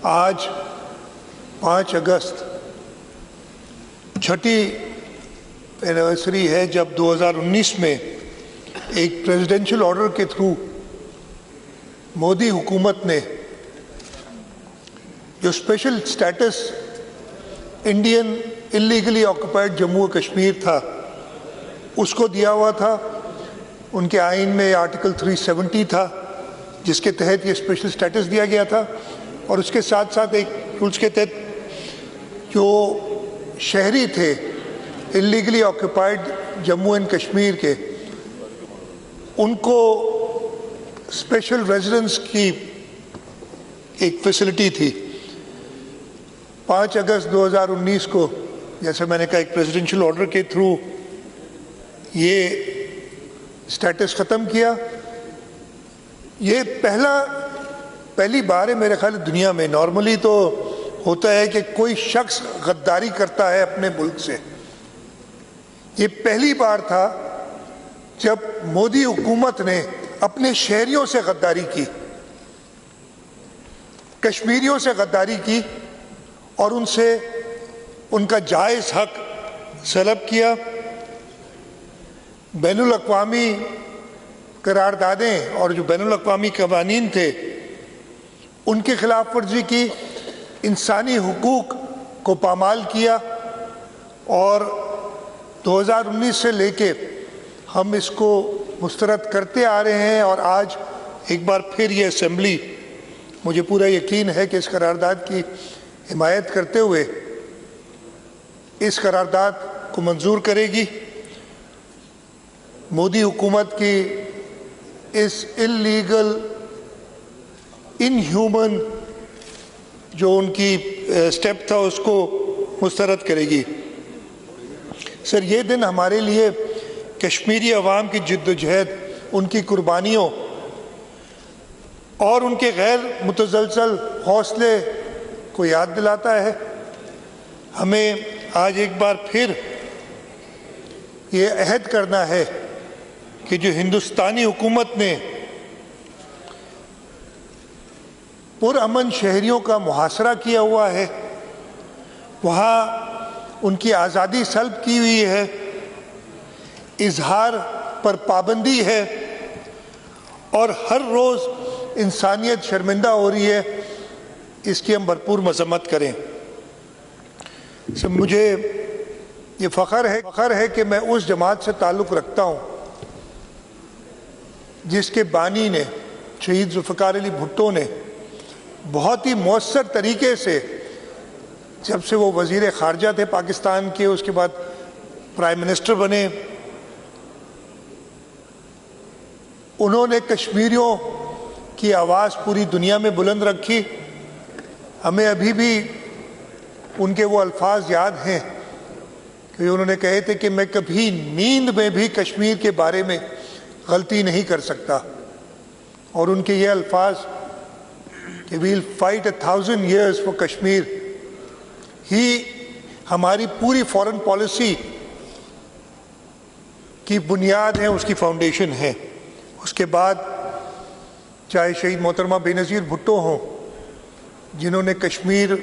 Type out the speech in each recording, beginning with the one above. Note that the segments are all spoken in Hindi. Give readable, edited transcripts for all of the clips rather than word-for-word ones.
आज 5 अगस्त छठी एनिवर्सरी है जब 2019 में एक प्रेसिडेंशियल ऑर्डर के थ्रू मोदी हुकूमत ने जो special status Indian illegally occupied Jammu और कश्मीर था उसको दिया हुआ था। उनके आइन में आर्टिकल 370 था जिसके तहत ये स्पेशल स्टेटस दिया गया था, और उसके साथ साथ एक रूल्स के तहत जो शहरी थे illegally occupied Jammu and Kashmir के, उनको स्पेशल रेजिडेंस की एक फैसिलिटी थी। 5 अगस्त 2019 को, जैसे मैंने कहा, एक प्रेसिडेंशियल ऑर्डर के थ्रू ये स्टेटस ख़त्म किया। ये पहली बार है मेरे ख्याल दुनिया में। नॉर्मली तो होता है कि कोई शख्स गद्दारी करता है अपने मुल्क से। ये पहली बार था जब मोदी हुकूमत ने अपने शहरियों से गद्दारी की, कश्मीरियों से गद्दारी की और उनसे उनका जायज़ हक सलब किया। बैनुल अक़वामी करारदादें और जो बैनुल अक़वामी कवानीन थे उनके खिलाफ वर्जी की, इंसानी हुकूक को पामाल किया, और 2019 से लेके हम इसको मुस्तरद करते आ रहे हैं। और आज एक बार फिर ये असेंबली, मुझे पूरा यकीन है कि इस करारदाद की हिमायत करते हुए इस करारदाद को मंजूर करेगी। मोदी हुकूमत की इस इल्लीगल इनह्यूमन जो उनकी स्टेप था उसको मुस्तरद करेगी। सर, ये दिन हमारे लिए कश्मीरी अवाम की जिद्दोजहद, उनकी कुर्बानियों और उनके गैर मुतसलसल हौसले को याद दिलाता है। हमें आज एक बार फिर ये अहद करना है कि जो हिंदुस्तानी हुकूमत ने पुरअमन शहरियों का मुहासरा किया हुआ है, वहाँ उनकी आज़ादी सल्ब की हुई है, इजहार पर पाबंदी है और हर रोज़ इंसानियत शर्मिंदा हो रही है, इसकी हम भरपूर मजम्मत करें। मुझे ये फ़ख्र है कि मैं उस जमात से ताल्लुक़ रखता हूँ जिसके बानी ने, शहीद जुल्फ़िकार अली भुट्टो ने बहुत ही मौसर तरीके से, जब से वो वज़ीर ख़ारजा थे पाकिस्तान के, उसके बाद प्राइम मिनिस्टर बने, उन्होंने कश्मीरियों की आवाज़ पूरी दुनिया में बुलंद रखी। हमें अभी भी उनके वो अल्फाज याद हैं कि उन्होंने कहे थे कि मैं कभी नींद में भी कश्मीर के बारे में गलती नहीं कर सकता। और उनके ये अल्फाज कि we'll fight 1000 years for Kashmir ही हमारी पूरी फॉरेन पॉलिसी की बुनियाद है, उसकी फाउंडेशन है। उसके बाद चाहे शहीद मोहतरमा बेनज़ीर भुट्टो हों, जिन्होंने कश्मीर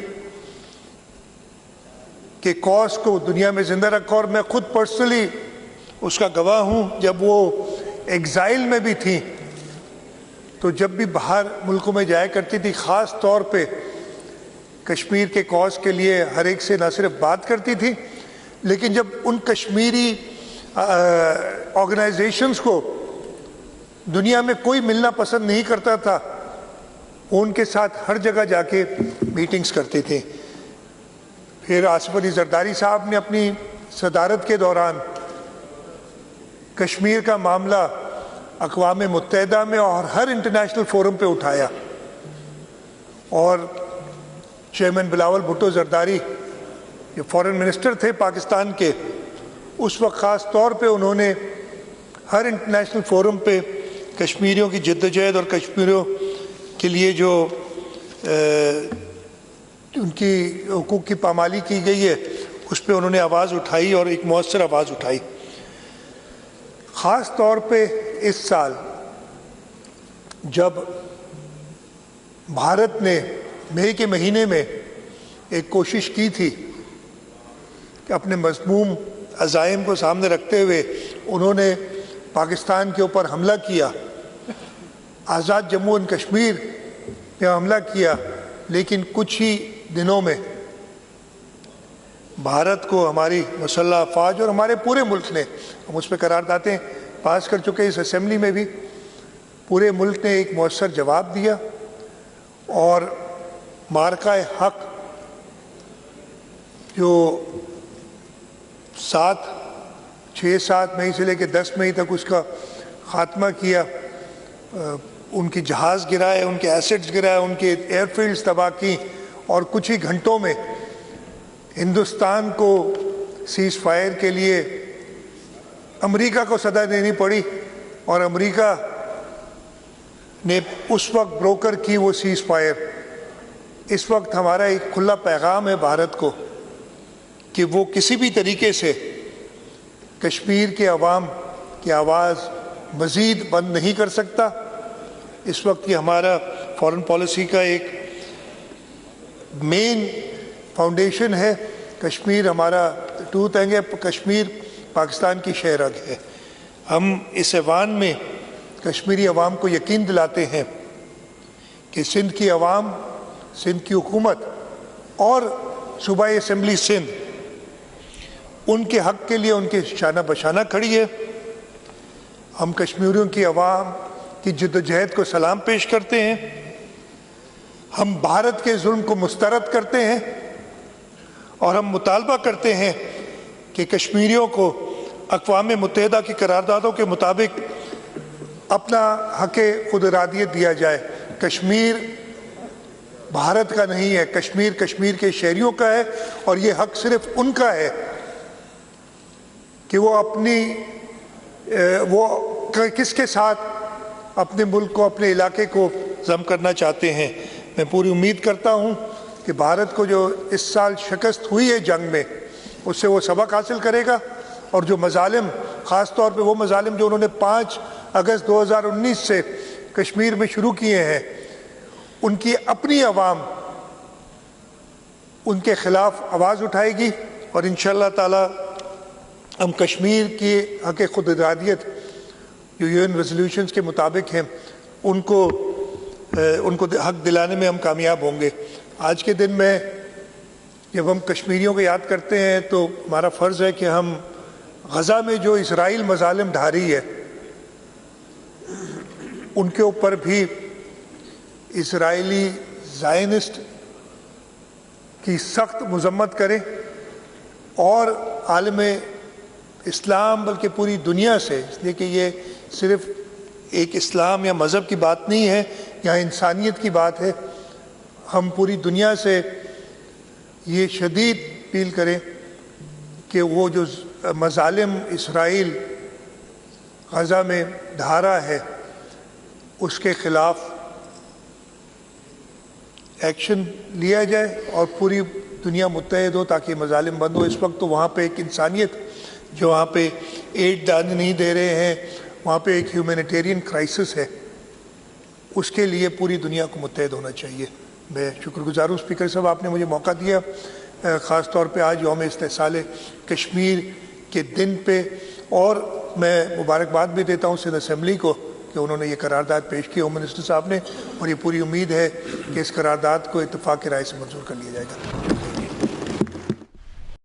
के कॉज को दुनिया में ज़िंदा रखा, और मैं खुद पर्सनली उसका गवाह हूँ। जब वो एग्ज़ाइल में भी थी तो जब भी बाहर मुल्कों में जाया करती थी, ख़ास तौर पे कश्मीर के कॉज के लिए हर एक से न सिर्फ बात करती थी, लेकिन जब उन कश्मीरी ऑर्गेनाइजेशंस को दुनिया में कोई मिलना पसंद नहीं करता था, उनके साथ हर जगह जाके मीटिंग्स करते थे। फिर आसिफ अली जरदारी साहब ने अपनी सदारत के दौरान कश्मीर का मामला अक़वाम मुत्तहिदा में और हर इंटरनेशनल फोरम पे उठाया, और चेयरमैन बिलावल भुट्टो जरदारी जो फॉरेन मिनिस्टर थे पाकिस्तान के, उस वक्त ख़ास तौर पे उन्होंने हर इंटरनेशनल फोरम पे कश्मीरियों की जिद्दोजहद और कश्मीरियों के लिए जो उनकी हुकूक की पामाली की गई है उस पर उन्होंने आवाज़ उठाई, और एक मौसर आवाज़ उठाई। ख़ास तौर पे इस साल जब भारत ने मई के महीने में एक कोशिश की थी कि अपने मज़मूम अज़ाइम को सामने रखते हुए उन्होंने पाकिस्तान के ऊपर हमला किया, आज़ाद जम्मू एंड कश्मीर पे हमला किया, लेकिन कुछ ही दिनों में भारत को हमारी मुसल्लह अफवाज और हमारे पूरे मुल्क ने, हम उस पर करारदादें पास कर चुके इस असेंबली में भी, पूरे मुल्क ने एक मौसर जवाब दिया और मार्का हक जो 6-7 मई से लेकर 10 मई तक उसका ख़ात्मा किया, उनके जहाज़ गिराए, उनके एसेट्स गिराए, उनके एयरफील्ड्स तबाह की और कुछ ही घंटों में हिंदुस्तान को सीज़ फायर के लिए अमेरिका को सदा देनी पड़ी और अमेरिका ने उस वक्त ब्रोकर की वो सीज़ फायर। इस वक्त हमारा एक खुला पैगाम है भारत को कि वो किसी भी तरीके से कश्मीर के अवाम की आवाज़ मज़ीद बंद नहीं कर सकता। इस वक्त ये हमारा फॉरेन पॉलिसी का एक मेन फाउंडेशन है। कश्मीर हमारा टूथ है, कश्मीर पाकिस्तान की शहरग है। हम इस ऐवान में कश्मीरी अवाम को यकीन दिलाते हैं कि सिंध की अवाम, सिंध की हुकूमत और सूबाई असम्बली सिंध उनके हक़ के लिए उनके शाना बशाना खड़ी है। हम कश्मीरियों की अवाम की जद्दोजहद को सलाम पेश करते हैं। हम भारत के जुल्म को मुस्तरद करते हैं और हम मुतालबा करते हैं कि कश्मीरियों को अक़वाम मुत्तहिदा की करारदादों के मुताबिक अपना हक़ खुद इरादियत दिया जाए। कश्मीर भारत का नहीं है, कश्मीर कश्मीर के शहरियों का है और ये हक़ सिर्फ उनका है कि वो अपनी किसके साथ अपने मुल्क को, अपने इलाके को ज़म करना चाहते हैं। मैं पूरी उम्मीद करता हूँ कि भारत को जो इस साल शिकस्त हुई है जंग में, उससे वो सबक हासिल करेगा और जो मज़ालिम, ख़ास तौर पे वो मज़ालिम जो उन्होंने 5 अगस्त 2019 से कश्मीर में शुरू किए हैं, उनकी अपनी आवाम उनके ख़िलाफ़ आवाज़ उठाएगी और इंशाअल्लाह ताला हम कश्मीर की हक़ खुद इरादियत जो यूएन रेजोल्यूशंस के मुताबिक हैं उनको हक़ दिलाने में हम कामयाब होंगे। आज के दिन में जब हम कश्मीरियों को याद करते हैं तो हमारा फ़र्ज़ है कि हम गज़ा में जो इसराइल मज़ालिम ढा रही है उनके ऊपर भी इसराइली ज़ायनिस्ट की सख्त मज़म्मत करें और आलम इस्लाम बल्कि पूरी दुनिया से, इसलिए कि ये सिर्फ एक इस्लाम या मज़हब की बात नहीं है, यहाँ इंसानियत की बात है। हम पूरी दुनिया से ये शदीद अपील करें कि वो जो मज़ालिम इसराइल गज़ा में ढा है उसके ख़िलाफ़ एक्शन लिया जाए और पूरी दुनिया मुत्तहिद हो ताकि मज़ालिम बंद हो। इस वक्त तो वहाँ पे एक इंसानियत जो वहाँ पे एड दान नहीं दे रहे हैं, वहाँ पे एक ह्यूमैनिटेरियन क्राइसिस है, उसके लिए पूरी दुनिया को मुत्तहिद होना चाहिए। मैं शुक्रगुज़ार हूँ स्पीकर साहब, आपने मुझे मौका दिया, ख़ास तौर पे आज यौम इस्तेसाल कश्मीर के दिन पे, और मैं मुबारकबाद भी देता हूँ सिंध असम्बली को कि उन्होंने ये करारदाद पेश की होम मिनिस्टर साहब ने, और ये पूरी उम्मीद है कि इस करारदाद को इत्तेफाक की राय से मंजूर कर लिया जाएगा।